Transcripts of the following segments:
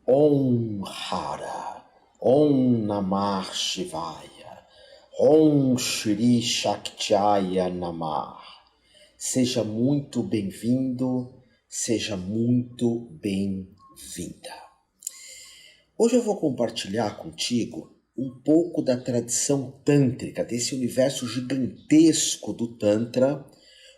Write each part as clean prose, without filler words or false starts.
Om Hara, Om Namah Shivaya, Om Shri Shaktyaya Namah. Seja muito bem-vindo, seja muito bem-vinda. Hoje eu vou compartilhar contigo um pouco da tradição tântrica, desse universo gigantesco do Tantra,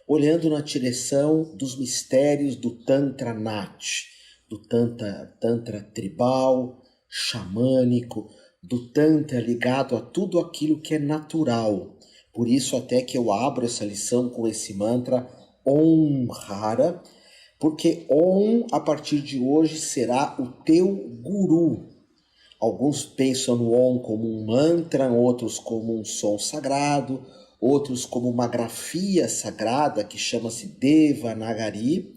olhando na direção dos mistérios do Tantra Nat, do Tantra tribal, xamânico, do Tantra ligado a tudo aquilo que é natural. Por isso até que eu abro essa lição com esse mantra Om Hara, porque Om, a partir de hoje, será o teu guru. Alguns pensam no Om como um mantra, outros como um som sagrado, outros como uma grafia sagrada que chama-se Devanagari,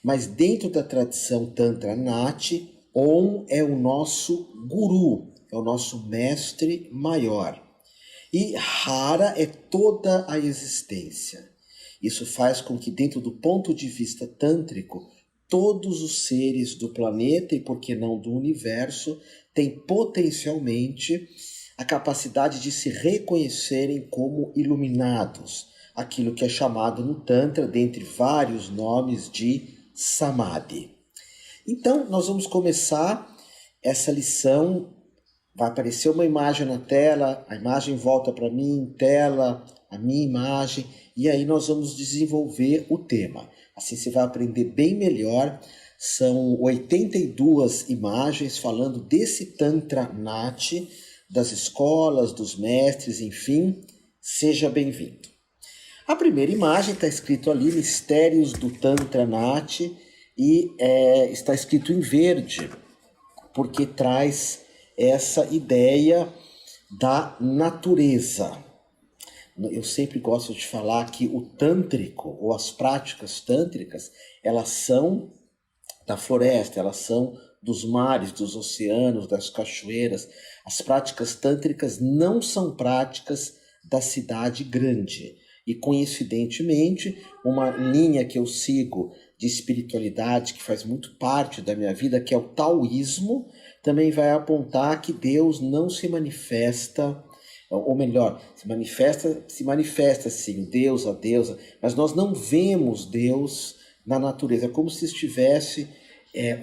mas dentro da tradição Tantra Nat, Om é o nosso guru, é o nosso mestre maior. E Hara é toda a existência. Isso faz com que, dentro do ponto de vista tântrico, todos os seres do planeta e, por que não, do universo, têm potencialmente a capacidade de se reconhecerem como iluminados, aquilo que é chamado no Tantra, dentre vários nomes, de Samadhi. Então, nós vamos começar essa lição. Vai aparecer uma imagem na tela, a imagem volta para mim, tela, a minha imagem, e aí nós vamos desenvolver o tema. Assim você vai aprender bem melhor. São 82 imagens falando desse Tantra Nat, das escolas, dos mestres, enfim. Seja bem-vindo. A primeira imagem está escrito ali, Mistérios do Tantra Nat, e está escrito em verde, porque traz essa ideia da natureza. Eu sempre gosto de falar que o tântrico, ou as práticas tântricas, elas são da floresta, elas são dos mares, dos oceanos, das cachoeiras. As práticas tântricas não são práticas da cidade grande. E, coincidentemente, uma linha que eu sigo de espiritualidade, que faz muito parte da minha vida, que é o taoísmo, também vai apontar que Deus não se manifesta, ou melhor, se manifesta sim, o Deus, a deusa, mas nós não vemos Deus na natureza. É como se estivesse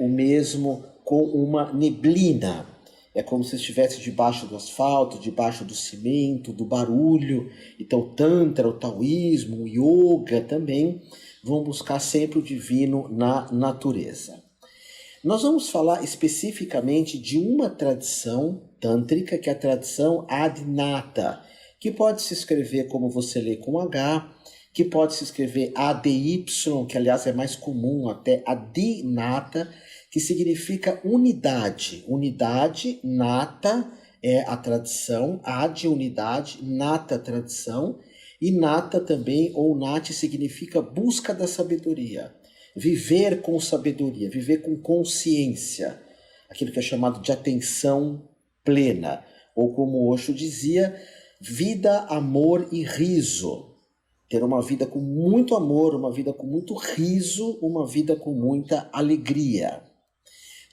o mesmo com uma neblina. É como se estivesse debaixo do asfalto, debaixo do cimento, do barulho. Então o Tantra, o taoísmo, o yoga também vão buscar sempre o divino na natureza. Nós vamos falar especificamente de uma tradição tântrica, que é a tradição Adinata, que pode se escrever como você lê com H, que pode se escrever ADY, que aliás é mais comum, até Adinata, que significa unidade. Unidade, nata é a tradição, ad unidade, nata tradição, e nata também, ou nati, significa busca da sabedoria. Viver com sabedoria, viver com consciência, aquilo que é chamado de atenção plena, ou como Osho dizia, vida, amor e riso. Ter uma vida com muito amor, uma vida com muito riso, uma vida com muita alegria.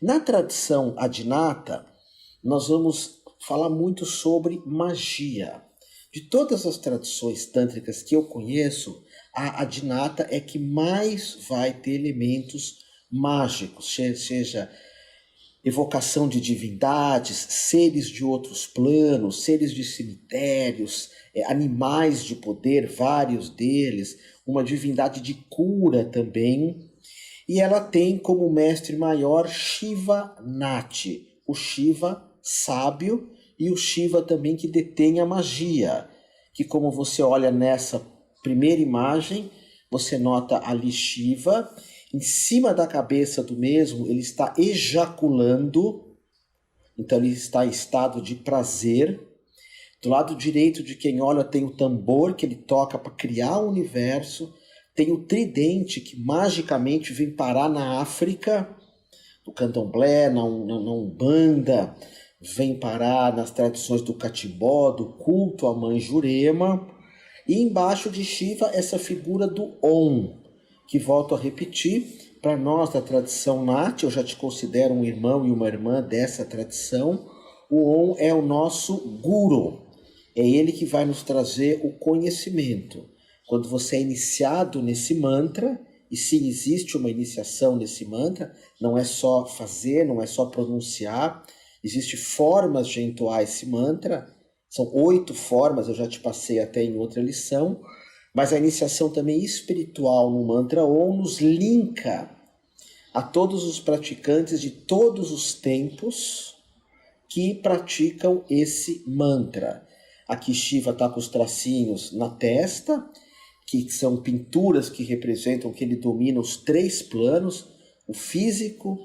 Na tradição Adinata, nós vamos falar muito sobre magia. De todas as tradições tântricas que eu conheço, a Adinata é que mais vai ter elementos mágicos, seja evocação de divindades, seres de outros planos, seres de cemitérios, animais de poder, vários deles, uma divindade de cura também. E ela tem como mestre maior Shiva Nati, o Shiva sábio e o Shiva também que detém a magia, que como você olha nessa primeira imagem, você nota ali Shiva, em cima da cabeça do mesmo ele está ejaculando, então ele está em estado de prazer. Do lado direito de quem olha tem o tambor que ele toca para criar o universo, tem o tridente que magicamente vem parar na África, no candomblé, na Umbanda, vem parar nas tradições do catimbó, do culto à mãe Jurema, e embaixo de Shiva essa figura do Om, que volto a repetir, para nós da tradição Nat, eu já te considero um irmão e uma irmã dessa tradição, o Om é o nosso guru. É ele que vai nos trazer o conhecimento. Quando você é iniciado nesse mantra, e sim, existe uma iniciação nesse mantra, não é só fazer, não é só pronunciar, existem formas de entoar esse mantra, são 8 formas, eu já te passei até em outra lição, mas a iniciação também espiritual no mantra Om nos linka a todos os praticantes de todos os tempos que praticam esse mantra. Aqui Shiva está com os tracinhos na testa, que são pinturas que representam que ele domina os 3 planos, o físico,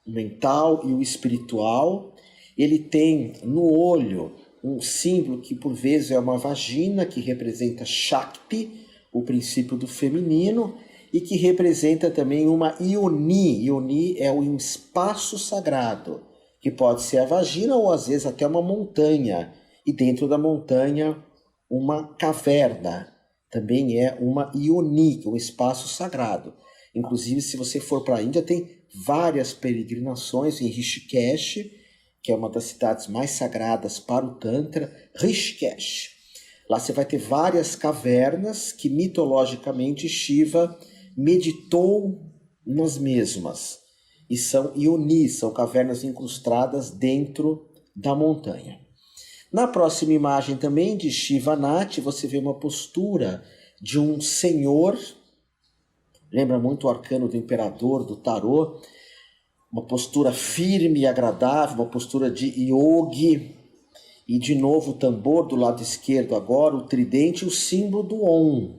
o mental e o espiritual. Ele tem no olho um símbolo que por vezes é uma vagina, que representa Shakti, o princípio do feminino, e que representa também uma Ioni. Ioni é um espaço sagrado, que pode ser a vagina ou às vezes até uma montanha, e dentro da montanha uma caverna. Também é uma Ioni, um espaço sagrado. Inclusive, se você for para a Índia, tem várias peregrinações em Rishikesh, que é uma das cidades mais sagradas para o Tantra, Rishikesh. Lá você vai ter várias cavernas que mitologicamente Shiva meditou nas mesmas. E são Ionis, são cavernas incrustadas dentro da montanha. Na próxima imagem também de Shiva Nat, você vê uma postura de um senhor, lembra muito o arcano do imperador, do tarô, uma postura firme e agradável, uma postura de yogi, e de novo o tambor do lado esquerdo agora, o tridente e o símbolo do Om.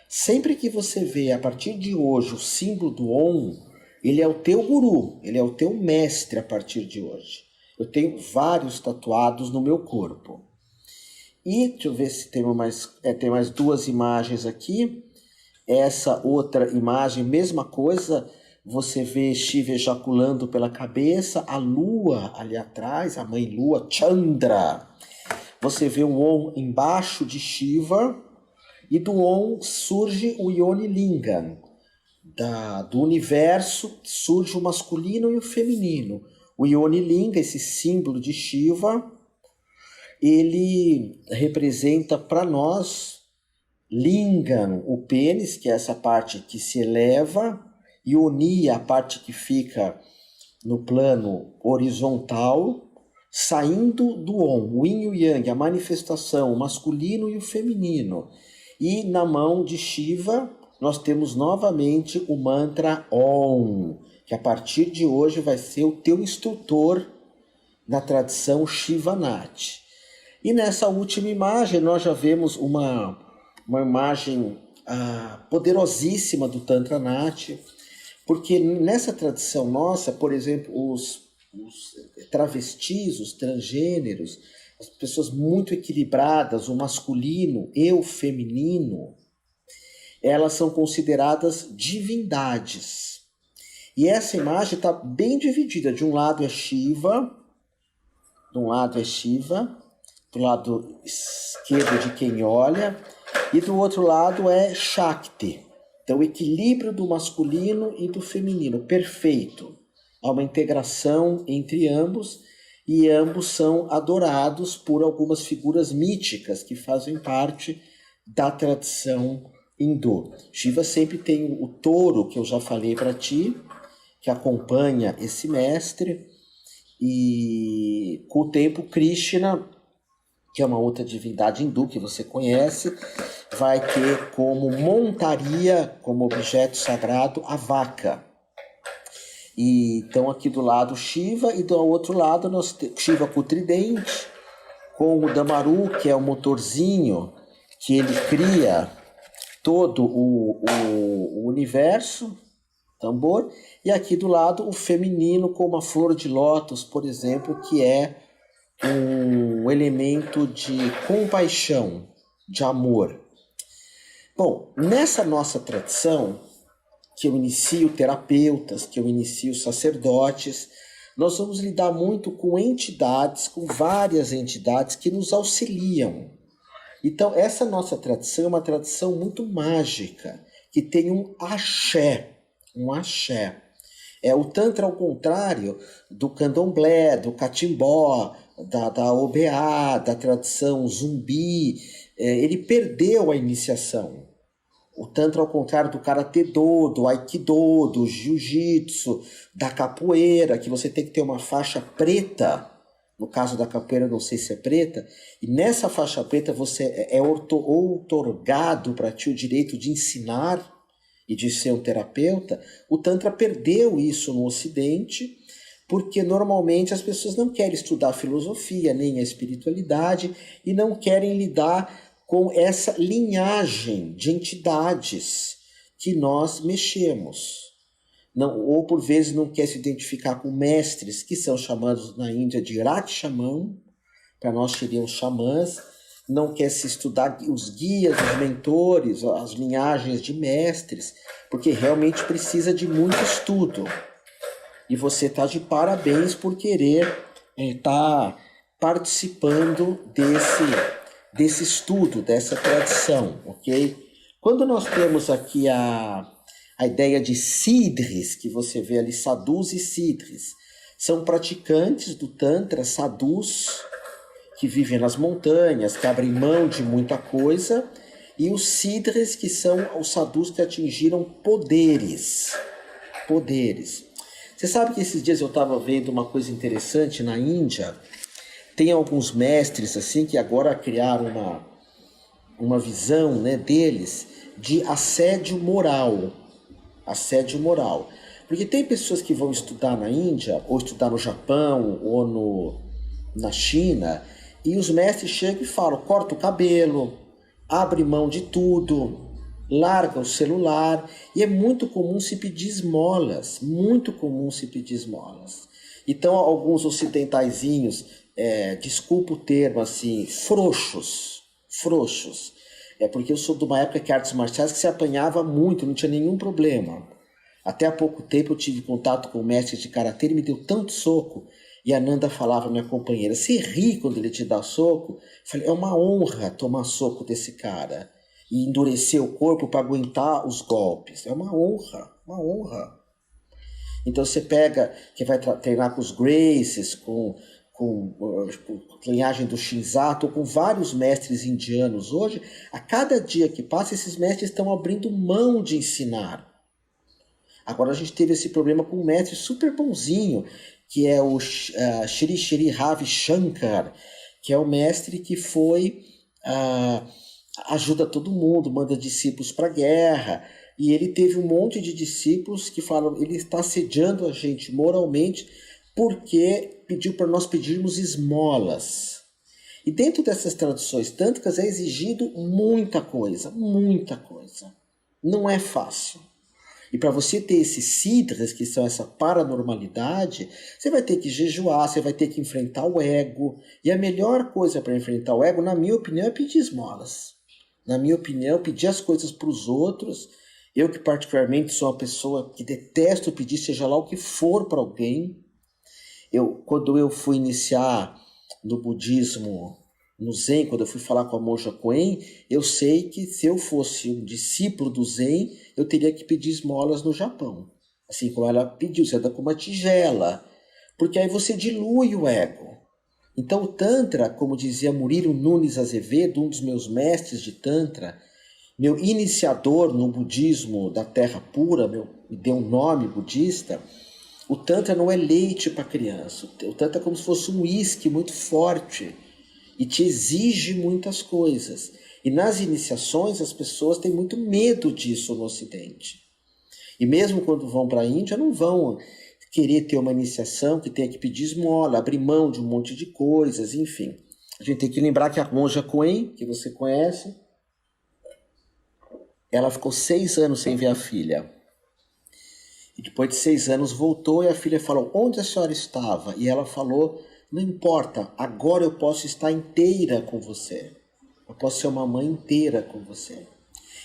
Sempre que você vê a partir de hoje o símbolo do Om, ele é o teu guru, ele é o teu mestre a partir de hoje. Eu tenho vários tatuados no meu corpo. E deixa eu ver se tem mais 2 imagens aqui. Essa outra imagem, mesma coisa, você vê Shiva ejaculando pela cabeça, a lua ali atrás, a mãe lua, Chandra. Você vê o Om embaixo de Shiva, e do Om surge o Yoni Lingam. Do universo surge o masculino e o feminino. O Yoni Linga, esse símbolo de Shiva, ele representa para nós Lingam, o pênis, que é essa parte que se eleva, Yoni, a parte que fica no plano horizontal, saindo do Om, o Yin e o Yang, a manifestação, o masculino e o feminino. E na mão de Shiva, nós temos novamente o mantra Om, que a partir de hoje vai ser o teu instrutor na tradição Shiva Nat. E nessa última imagem nós já vemos uma imagem poderosíssima do Tantra Nat, porque nessa tradição nossa, por exemplo, os travestis, os transgêneros, as pessoas muito equilibradas, o masculino e o feminino, elas são consideradas divindades. E essa imagem está bem dividida. De um lado é Shiva, do lado esquerdo de quem olha, e do outro lado é Shakti. Então, o equilíbrio do masculino e do feminino, perfeito. Há uma integração entre ambos, e ambos são adorados por algumas figuras míticas que fazem parte da tradição hindu. Shiva sempre tem o touro, que eu já falei para ti, que acompanha esse mestre, e com o tempo Krishna, que é uma outra divindade hindu que você conhece, vai ter como montaria, como objeto sagrado, a vaca. E então aqui do lado Shiva, e do outro lado nós temos Shiva com o tridente, com o Damaru, que é o motorzinho que ele cria todo o universo, tambor, e aqui do lado o feminino com uma flor de lótus, por exemplo, que é um elemento de compaixão, de amor. Bom, nessa nossa tradição, que eu inicio terapeutas, que eu inicio sacerdotes, nós vamos lidar muito com entidades, com várias entidades que nos auxiliam. Então, essa nossa tradição é uma tradição muito mágica, que tem um axé. um axé. O Tantra, ao contrário do candomblé, do catimbó, da OBA, da tradição zumbi, ele perdeu a iniciação. O Tantra, ao contrário do Karatê Do, do Aikido, do Jiu-Jitsu, da capoeira, que você tem que ter uma faixa preta. No caso da capoeira, não sei se é preta. E nessa faixa preta você é outorgado para ti o direito de ensinar e de ser um terapeuta. O Tantra perdeu isso no Ocidente, porque normalmente as pessoas não querem estudar filosofia, nem a espiritualidade, e não querem lidar com essa linhagem de entidades que nós mexemos. Não, ou por vezes não quer se identificar com mestres que são chamados na Índia de Rakshaman, para nós seriam xamãs, não quer se estudar os guias, os mentores, as linhagens de mestres, porque realmente precisa de muito estudo. E você está de parabéns por querer estar participando desse estudo, dessa tradição, ok? Quando nós temos aqui a ideia de Siddhis, que você vê ali, sadhus e siddhis, são praticantes do Tantra, sadhus, que vivem nas montanhas, que abrem mão de muita coisa, e os siddhis, que são os sadhus que atingiram poderes. Você sabe que esses dias eu estava vendo uma coisa interessante na Índia. Tem alguns mestres assim que agora criaram uma visão, né, deles de assédio moral. Assédio moral. Porque tem pessoas que vão estudar na Índia, ou estudar no Japão, ou na China, e os mestres chegam e falam, corta o cabelo, abre mão de tudo, larga o celular, e é muito comum se pedir esmolas, Então alguns ocidentaizinhos, desculpa o termo assim, frouxos, porque eu sou de uma época que artes marciais que se apanhava muito, não tinha nenhum problema. Até há pouco tempo eu tive contato com o mestre de karatê, ele me deu tanto soco, e a Nanda falava, minha companheira, você ri quando ele te dá soco? Eu falei, é uma honra tomar soco desse cara e endurecer o corpo para aguentar os golpes. É uma honra. Então você pega, que vai treinar com os Gracies, com a linhagem do Shinzato, com vários mestres indianos hoje, a cada dia que passa, esses mestres estão abrindo mão de ensinar. Agora a gente teve esse problema com um mestre super bonzinho, que é o Shri Shri Ravi Shankar, que é o mestre que ajuda todo mundo, manda discípulos para a guerra, e ele teve um monte de discípulos que falam, ele está assediando a gente moralmente porque pediu para nós pedirmos esmolas. E dentro dessas tradições tântricas é exigido muita coisa. Não é fácil. E para você ter esses siddhas, que são essa paranormalidade, você vai ter que jejuar, você vai ter que enfrentar o ego. E a melhor coisa para enfrentar o ego, na minha opinião, é pedir esmolas. Na minha opinião, pedir as coisas para os outros. Eu que particularmente sou uma pessoa que detesto pedir, seja lá o que for para alguém. Quando eu fui iniciar no budismo, no Zen, quando eu fui falar com a monja Koen, eu sei que se eu fosse um discípulo do Zen, eu teria que pedir esmolas no Japão. Assim como ela pediu, você anda com uma tigela. Porque aí você dilui o ego. Então o Tantra, como dizia Murilo Nunes Azevedo, um dos meus mestres de Tantra, meu iniciador no budismo da terra pura, me deu um nome budista, o Tantra não é leite para criança. O Tantra é como se fosse um uísque muito forte e te exige muitas coisas. E nas iniciações as pessoas têm muito medo disso no Ocidente. E mesmo quando vão para a Índia, não vão querer ter uma iniciação que tenha que pedir esmola, abrir mão de um monte de coisas, enfim. A gente tem que lembrar que a monja Koen, que você conhece, ela ficou 6 anos sem ver a filha. E depois de 6 anos voltou e a filha falou, onde a senhora estava? E ela falou, não importa, agora eu posso estar inteira com você. Eu posso ser uma mãe inteira com você.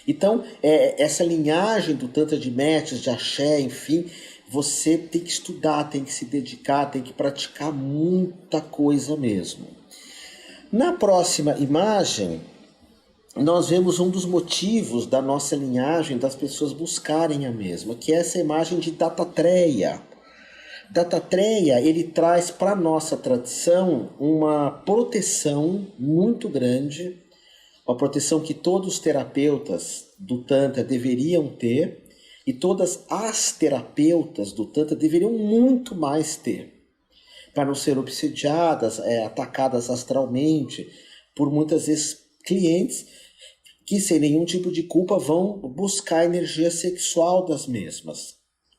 Então, essa linhagem do Tantra de mestres, de axé, enfim, você tem que estudar, tem que se dedicar, tem que praticar muita coisa mesmo. Na próxima imagem, nós vemos um dos motivos da nossa linhagem das pessoas buscarem a mesma, que é essa imagem de Dattatreya. Dattatreya, ele traz para a nossa tradição uma proteção muito grande, uma proteção que todos os terapeutas do Tantra deveriam ter, e todas as terapeutas do Tantra deveriam muito mais ter, para não ser obsediadas, atacadas astralmente por muitas vezes clientes que sem nenhum tipo de culpa vão buscar a energia sexual das mesmas.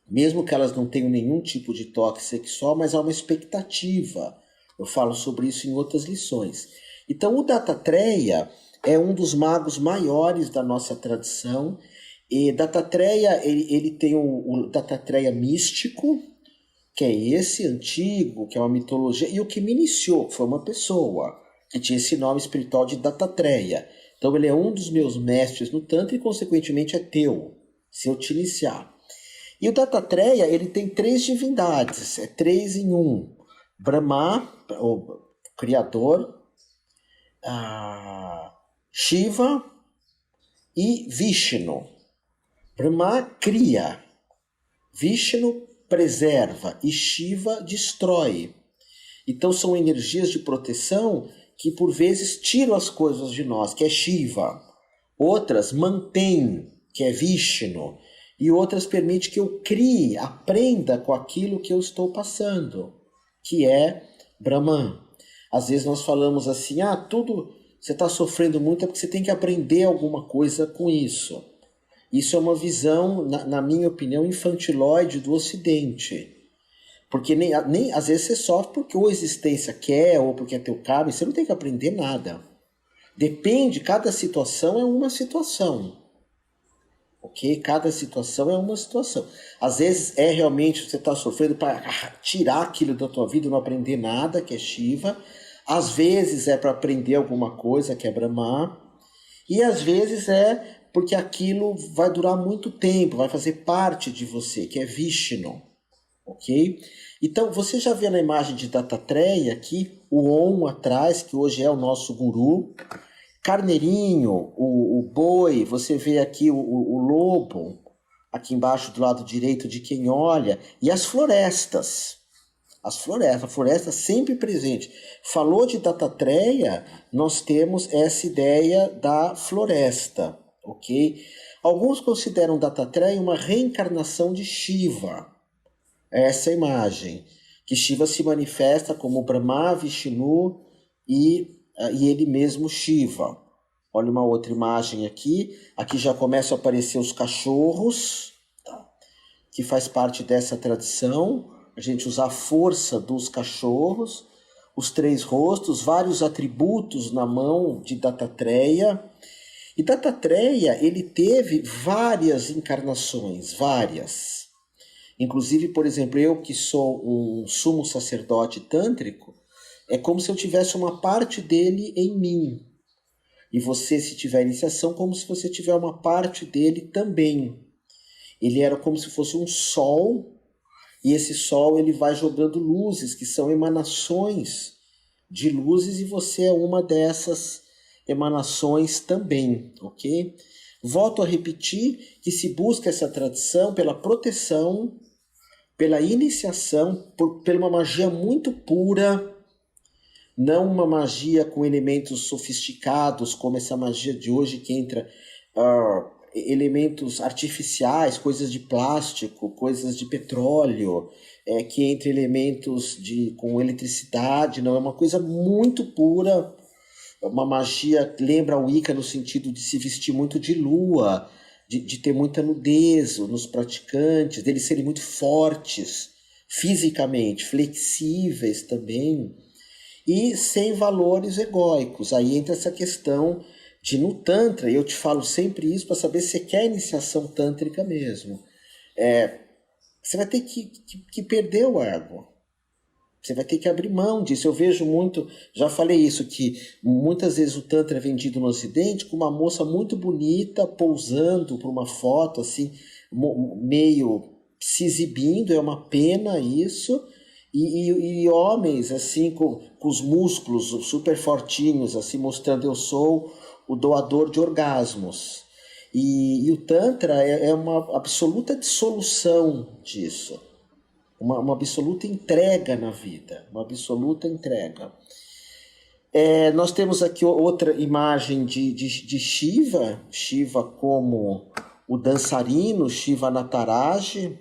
Mesmo que elas não tenham nenhum tipo de toque sexual, mas há uma expectativa. Eu falo sobre isso em outras lições. Então o Dattatreya é um dos magos maiores da nossa tradição. E Dattatreya, ele tem o Dattatreya místico, que é esse antigo, que é uma mitologia, e o que me iniciou, que foi uma pessoa que tinha esse nome espiritual de Dattatreya. Então ele é um dos meus mestres no Tantra e consequentemente é teu, se eu te iniciar. E o Dattatreya, ele tem 3 divindades, é 3 em 1. Brahma, o criador, Shiva e Vishnu. Brahma cria, Vishnu preserva e Shiva destrói. Então são energias de proteção que por vezes tiram as coisas de nós, que é Shiva. Outras mantêm, que é Vishnu. E outras permitem que eu crie, aprenda com aquilo que eu estou passando, que é Brahman. Às vezes nós falamos assim, tudo você está sofrendo muito é porque você tem que aprender alguma coisa com isso. Isso é uma visão, na minha opinião, infantilóide do Ocidente. Porque nem às vezes você sofre porque ou a existência quer, ou porque é teu karma, e você não tem que aprender nada. Depende, cada situação é uma situação. Ok? Cada situação é uma situação. Às vezes é realmente você está sofrendo para tirar aquilo da tua vida e não aprender nada, que é Shiva. Às vezes é para aprender alguma coisa, que é Brahma. E às vezes é porque aquilo vai durar muito tempo, vai fazer parte de você, que é Vishnu. Ok? Então você já vê na imagem de Dattatreya aqui o Om atrás, que hoje é o nosso guru. Carneirinho, o boi, você vê aqui o lobo, aqui embaixo do lado direito de quem olha, e as florestas. A floresta sempre presente. Falou de Dattatreya, nós temos essa ideia da floresta, ok? Alguns consideram Dattatreya uma reencarnação de Shiva. Essa é a imagem, que Shiva se manifesta como Brahma, Vishnu e ele mesmo Shiva. Olha uma outra imagem aqui. Aqui já começam a aparecer os cachorros, tá? Que faz parte dessa tradição. A gente usa a força dos cachorros, os 3 rostos, vários atributos na mão de Dattatreya. E Dattatreya, ele teve várias encarnações, várias. Inclusive, por exemplo, eu que sou um sumo sacerdote tântrico, é como se eu tivesse uma parte dele em mim. E você, se tiver iniciação, como se você tiver uma parte dele também. Ele era como se fosse um sol, e esse sol ele vai jogando luzes, que são emanações de luzes, e você é uma dessas emanações também, ok? Volto a repetir que se busca essa tradição pela proteção, pela iniciação, pela uma magia muito pura, não uma magia com elementos sofisticados, como essa magia de hoje que entra elementos artificiais, coisas de plástico, coisas de petróleo, que entra elementos com eletricidade, não, é uma coisa muito pura, uma magia lembra o Wicca no sentido de se vestir muito de lua, de ter muita nudez nos praticantes, deles serem muito fortes fisicamente, flexíveis também, e sem valores egóicos. Aí entra essa questão de no Tantra, e eu te falo sempre isso para saber se você quer iniciação tântrica mesmo. Você vai ter que perder o ego. Você vai ter que abrir mão disso. Eu vejo muito, já falei isso, que muitas vezes o Tantra é vendido no Ocidente com uma moça muito bonita pousando para uma foto, assim, meio se exibindo, é uma pena isso. E homens assim com os músculos super fortinhos, assim, mostrando eu sou o doador de orgasmos. E o Tantra é uma absoluta dissolução disso, uma absoluta entrega na vida, uma absoluta entrega. Nós temos aqui outra imagem de Shiva, Shiva como o dançarino, Shiva Nataraja,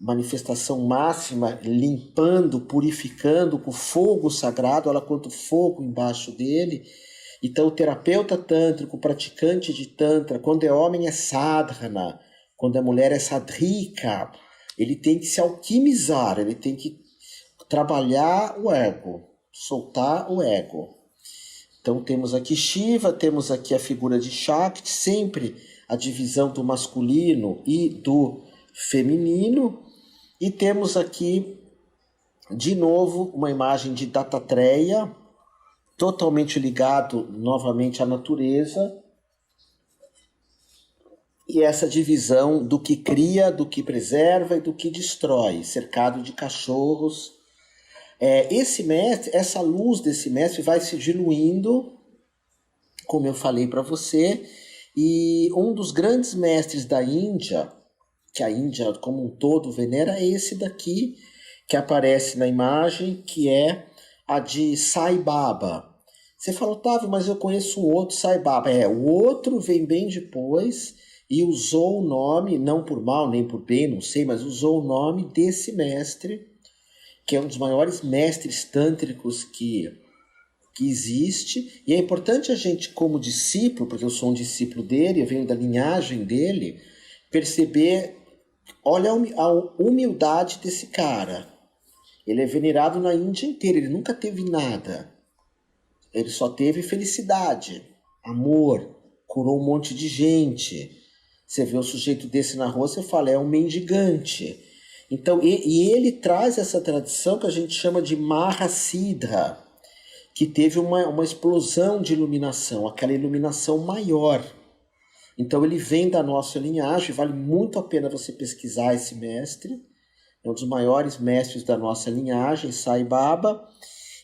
manifestação máxima, limpando, purificando com fogo sagrado, olha quanto fogo embaixo dele. Então o terapeuta tântrico, o praticante de Tantra, quando é homem é sadhana, quando é mulher é sadhrika, ele tem que se alquimizar, ele tem que trabalhar o ego, soltar o ego. Então temos aqui Shiva, temos aqui a figura de Shakti, sempre a divisão do masculino e do feminino. E temos aqui, de novo, uma imagem de Dattatreya, totalmente ligado novamente à natureza. E essa divisão do que cria, do que preserva e do que destrói, cercado de cachorros. Esse mestre, essa luz desse mestre vai se diluindo, como eu falei para você, e um dos grandes mestres da Índia, que a Índia como um todo venera, é esse daqui, que aparece na imagem, que é a de Sai Baba. Você fala, Otávio, mas eu conheço um outro Sai Baba. O outro vem bem depois e usou o nome, não por mal nem por bem, não sei, mas usou o nome desse mestre, que é um dos maiores mestres tântricos que existe. E é importante a gente, como discípulo, porque eu sou um discípulo dele, eu venho da linhagem dele, perceber, olha a humildade desse cara. Ele é venerado na Índia inteira, ele nunca teve nada. Ele só teve felicidade, amor, curou um monte de gente. Você vê um sujeito desse na rua, você fala, é um mendigante. Então, e ele traz essa tradição que a gente chama de Mahasiddha, que teve uma explosão de iluminação, aquela iluminação maior. Então ele vem da nossa linhagem, vale muito a pena você pesquisar esse mestre, é um dos maiores mestres da nossa linhagem, Sai Baba.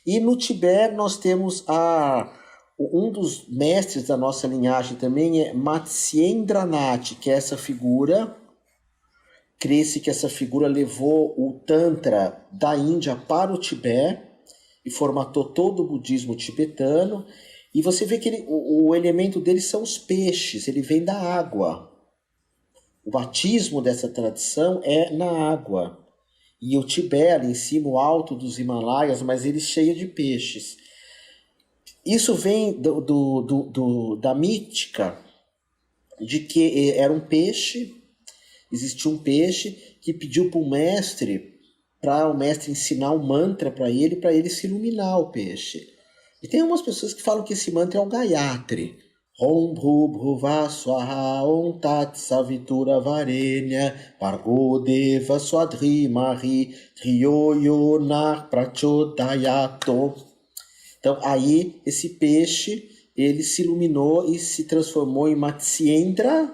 E no Tibete nós temos um dos mestres da nossa linhagem também é Matsyendranath, que é essa figura, crê-se que essa figura levou o Tantra da Índia para o Tibete e formatou todo o budismo tibetano. E você vê que o elemento dele são os peixes, ele vem da água. O batismo dessa tradição é na água. E o Tibete, ali em cima, o alto dos Himalaias, mas ele cheio de peixes. Isso vem da mítica de que era um peixe, existia um peixe que pediu para o mestre ensinar um mantra para ele se iluminar o peixe. E tem umas pessoas que falam que esse mantra é o Gayatri. Om Bhu Bhuva Swaha Om Tat Savitura Varenya Bhargo Deva Swadhimari Dhiyo Yo Prachodayato. Então aí esse peixe ele se iluminou e se transformou em Matsyendra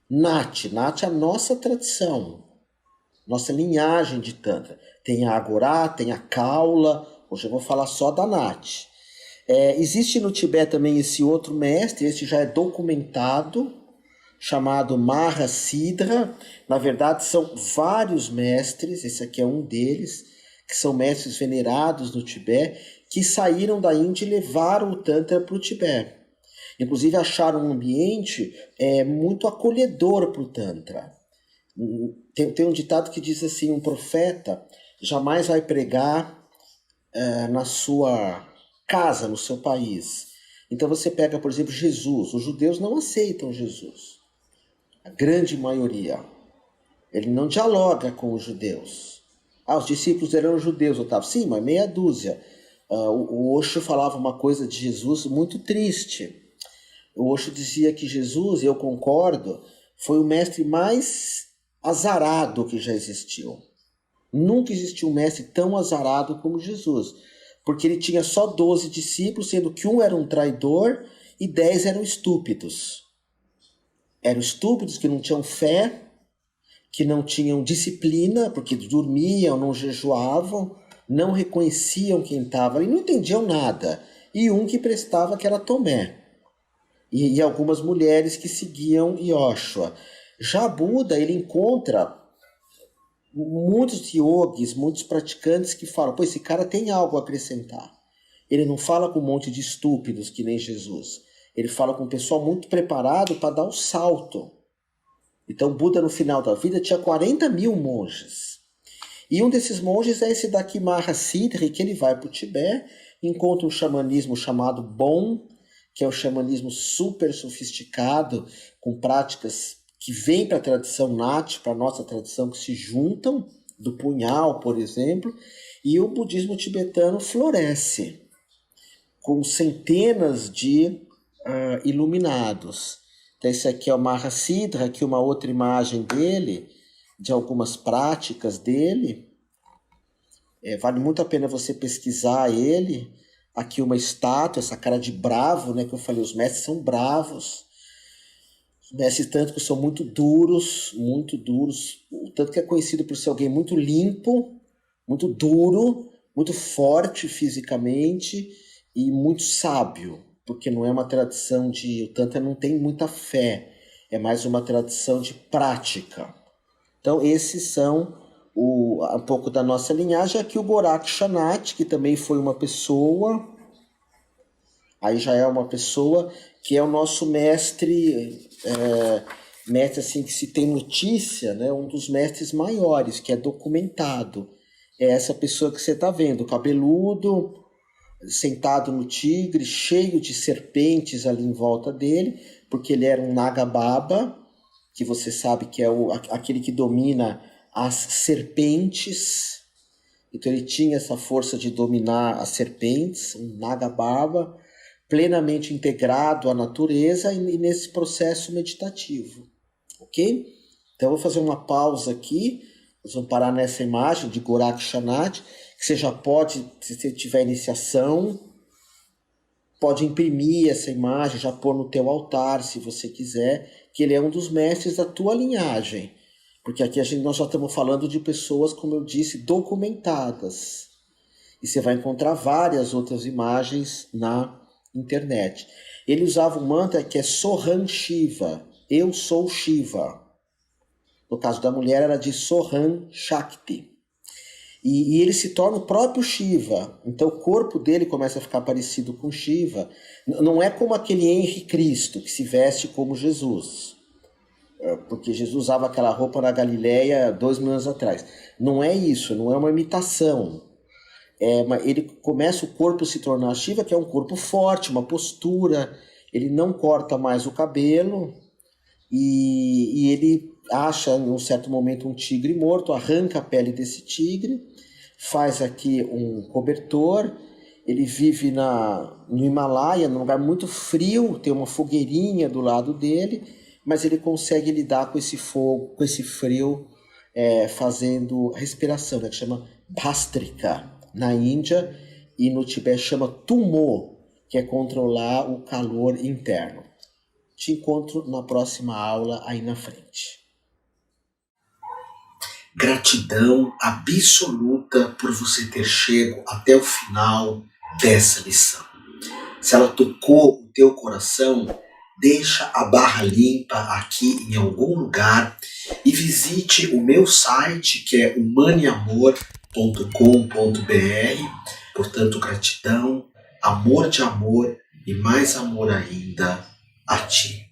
Nath. Nath é a nossa tradição, nossa linhagem de Tantra. Tem a Agorá, tem a Kaula, hoje eu vou falar só da Nath. Existe no Tibete também esse outro mestre, esse já é documentado, chamado Mahasiddha. Na verdade são vários mestres, esse aqui é um deles, que são mestres venerados no Tibete, que saíram da Índia e levaram o Tantra para o Tibete. Inclusive acharam um ambiente muito acolhedor para o Tantra. Tem um ditado que diz assim, um profeta jamais vai pregar na sua casa, no seu país. Então você pega, por exemplo, Jesus. Os judeus não aceitam Jesus. A grande maioria. Ele não dialoga com os judeus. Os discípulos eram judeus, Otávio. Sim, mas meia dúzia. O Osho falava uma coisa de Jesus muito triste. O Osho dizia que Jesus, e eu concordo, foi o mestre mais azarado que já existiu. Nunca existiu um mestre tão azarado como Jesus. Porque ele tinha só 12 discípulos, sendo que um era um traidor e 10 eram estúpidos. Eram estúpidos que não tinham fé, que não tinham disciplina, porque dormiam, não jejuavam, não reconheciam quem estava ali, não entendiam nada. e um que prestava, que era Tomé, e algumas mulheres que seguiam Yoshua. Já Buda, ele encontra muitos yogis, muitos praticantes que falam, pô, esse cara tem algo a acrescentar. Ele não fala com um monte de estúpidos que nem Jesus. Ele fala com um pessoal muito preparado para dar o salto. Então Buda, no final da vida, tinha 40 mil monges. E um desses monges é esse daqui, Mahasiddhi, que ele vai para o Tibete, encontra um xamanismo chamado Bon, que é um xamanismo super sofisticado, com práticas que vêm para a tradição Nat, para a nossa tradição, que se juntam, do punhal, por exemplo, e o budismo tibetano floresce, com centenas de iluminados. Então esse aqui é o Mahasiddhi, aqui uma outra imagem dele, de algumas práticas dele. Vale muito a pena você pesquisar ele. Aqui uma estátua, essa cara de bravo, né, que eu falei, os mestres são bravos. Os mestres tanto que são muito duros, tanto que é conhecido por ser alguém muito limpo, muito duro, muito forte fisicamente e muito sábio, porque não é uma tradição de... O Tantra não tem muita fé, é mais uma tradição de prática. Então esses são um pouco da nossa linhagem. Aqui o Gorakshanath, que também foi uma pessoa, aí já é uma pessoa que é o nosso mestre, mestre assim que se tem notícia, né, um dos mestres maiores, que é documentado. É essa pessoa que você está vendo, cabeludo, sentado no tigre, cheio de serpentes ali em volta dele, porque ele era um Nagababa, que você sabe que é aquele que domina as serpentes. Então ele tinha essa força de dominar as serpentes, um Nagababa, plenamente integrado à natureza e nesse processo meditativo, ok? Então eu vou fazer uma pausa aqui, nós vamos parar nessa imagem de Gorakshanath, que você já pode, se você tiver iniciação, pode imprimir essa imagem, já pôr no teu altar, se você quiser, que ele é um dos mestres da tua linhagem. Porque aqui nós já estamos falando de pessoas, como eu disse, documentadas. E você vai encontrar várias outras imagens na internet. Ele usava um mantra que é Soham Shiva, eu sou Shiva. No caso da mulher, era de Soham Shakti. E ele se torna o próprio Shiva. Então o corpo dele começa a ficar parecido com Shiva. Não é como aquele Henri Cristo, que se veste como Jesus. Porque Jesus usava aquela roupa na Galileia 2000 anos atrás. Não é isso, não é uma imitação. Ele começa o corpo a se tornar Shiva, que é um corpo forte, uma postura. Ele não corta mais o cabelo. E ele acha, em um certo momento, um tigre morto, arranca a pele desse tigre, faz aqui um cobertor. Ele vive no Himalaia, num lugar muito frio, tem uma fogueirinha do lado dele, mas ele consegue lidar com esse fogo, com esse frio, fazendo respiração, né, que chama Bhastrika na Índia, e no Tibete chama Tummo, que é controlar o calor interno. Te encontro na próxima aula aí na frente. Gratidão absoluta por você ter chego até o final dessa lição. Se ela tocou o teu coração, deixa a barra limpa aqui em algum lugar e visite o meu site, que é humaniamor.com.br. Portanto, gratidão, amor de amor e mais amor ainda a ti.